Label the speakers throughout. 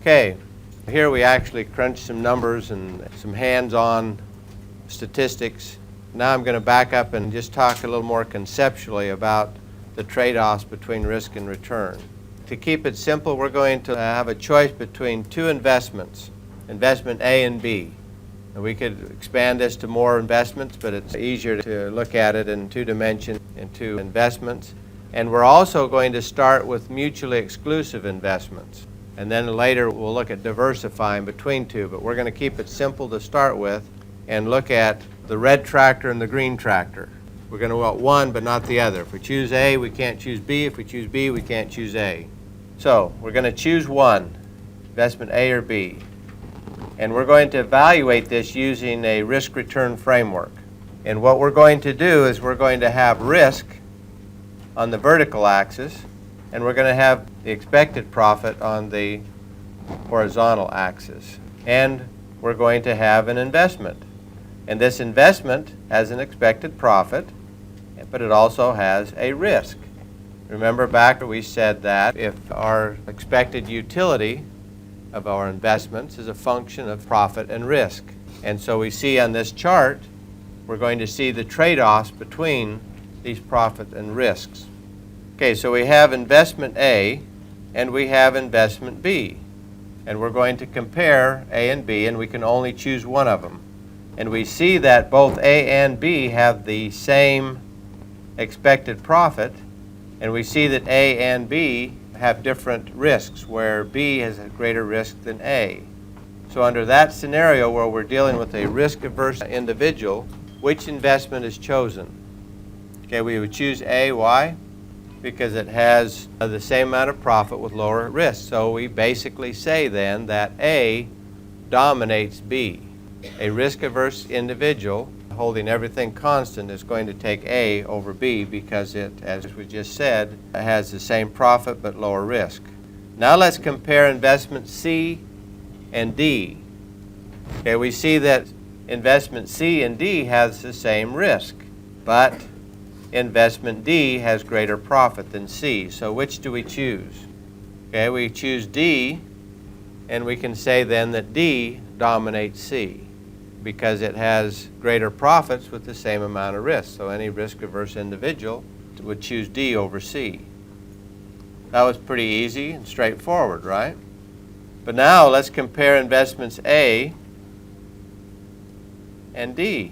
Speaker 1: Okay, here we actually crunched some numbers and some hands-on statistics. Now I'm going to back up and just talk a little more conceptually about the trade-offs between risk and return. To keep it simple, we're going to have a choice between two investments, investment A and B. And we could expand this to more investments, but it's easier to look at it in two dimensions, in two investments. And we're also going to start with mutually exclusive investments. And then later we'll look at diversifying between two, but we're going to keep it simple to start with and look at the red tractor and the green tractor. We're going to want one but not the other. If we choose A, we can't choose B. If we choose B, we can't choose A. So we're going to choose one, investment A or B. And we're going to evaluate this using a risk-return framework. And what we're going to do is we're going to have risk on the vertical axis, and we're going to have the expected profit on the horizontal axis. And we're going to have an investment. And this investment has an expected profit, but it also has a risk. Remember back we said that if our expected utility of our investments is a function of profit and risk. And so we see on this chart, we're going to see the trade-offs between these profit and risks. Okay, so we have investment A and we have investment B. And we're going to compare A and B, and we can only choose one of them. And we see that both A and B have the same expected profit, and we see that A and B have different risks, where B has a greater risk than A. So under that scenario where we're dealing with a risk-averse individual, which investment is chosen? Okay, we would choose A. Why? Because it has the same amount of profit with lower risk. So we basically say then that A dominates B. A risk-averse individual holding everything constant is going to take A over B because it, as we just said, has the same profit but lower risk. Now let's compare investment C and D. Okay, we see that investment C and D has the same risk, but investment D has greater profit than C. So which do we choose? Okay, we choose D, and we can say then that D dominates C because it has greater profits with the same amount of risk. So any risk-averse individual would choose D over C. That was pretty easy and straightforward, right? But now let's compare investments A and D.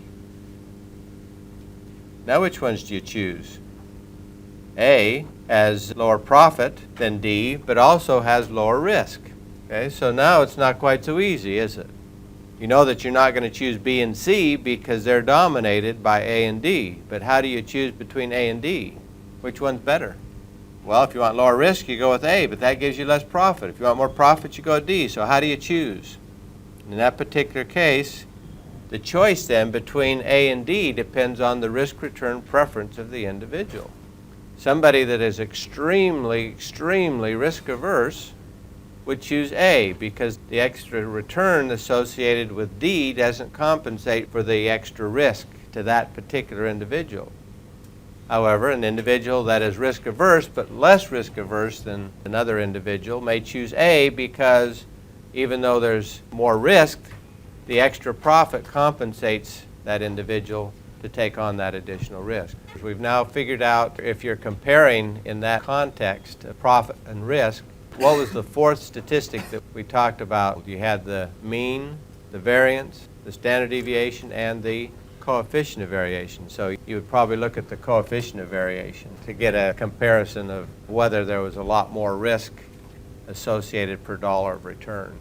Speaker 1: Now which ones do you choose? A has lower profit than D, but also has lower risk. Okay, so now it's not quite so easy, is it? You know that you're not going to choose B and C because they're dominated by A and D. But how do you choose between A and D? Which one's better? Well, if you want lower risk, you go with A, but that gives you less profit. If you want more profit, you go with D. So how do you choose? In that particular case, the choice then between A and D depends on the risk-return preference of the individual. Somebody that is extremely risk-averse would choose A because the extra return associated with D doesn't compensate for the extra risk to that particular individual. However, an individual that is risk-averse but less risk-averse than another individual may choose A because even though there's more risk, the extra profit compensates that individual to take on that additional risk. We've now figured out if you're comparing in that context profit and risk. What was the fourth statistic that we talked about? You had the mean, the variance, the standard deviation, and the coefficient of variation. So you would probably look at the coefficient of variation to get a comparison of whether there was a lot more risk associated per dollar of return.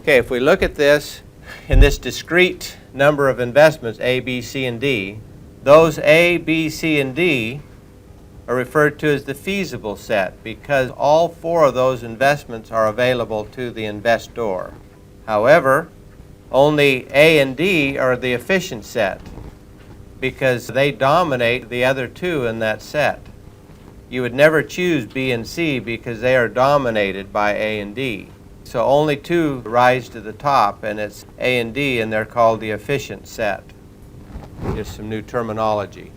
Speaker 1: Okay, if we look at this in this discrete number of investments, A, B, C, and D, those A, B, C, and D are referred to as the feasible set because all four of those investments are available to the investor. However, only A and D are the efficient set because they dominate the other two in that set. You would never choose B and C because they are dominated by A and D. So only two rise to the top, and it's A and D, and they're called the efficient set. Just some new terminology.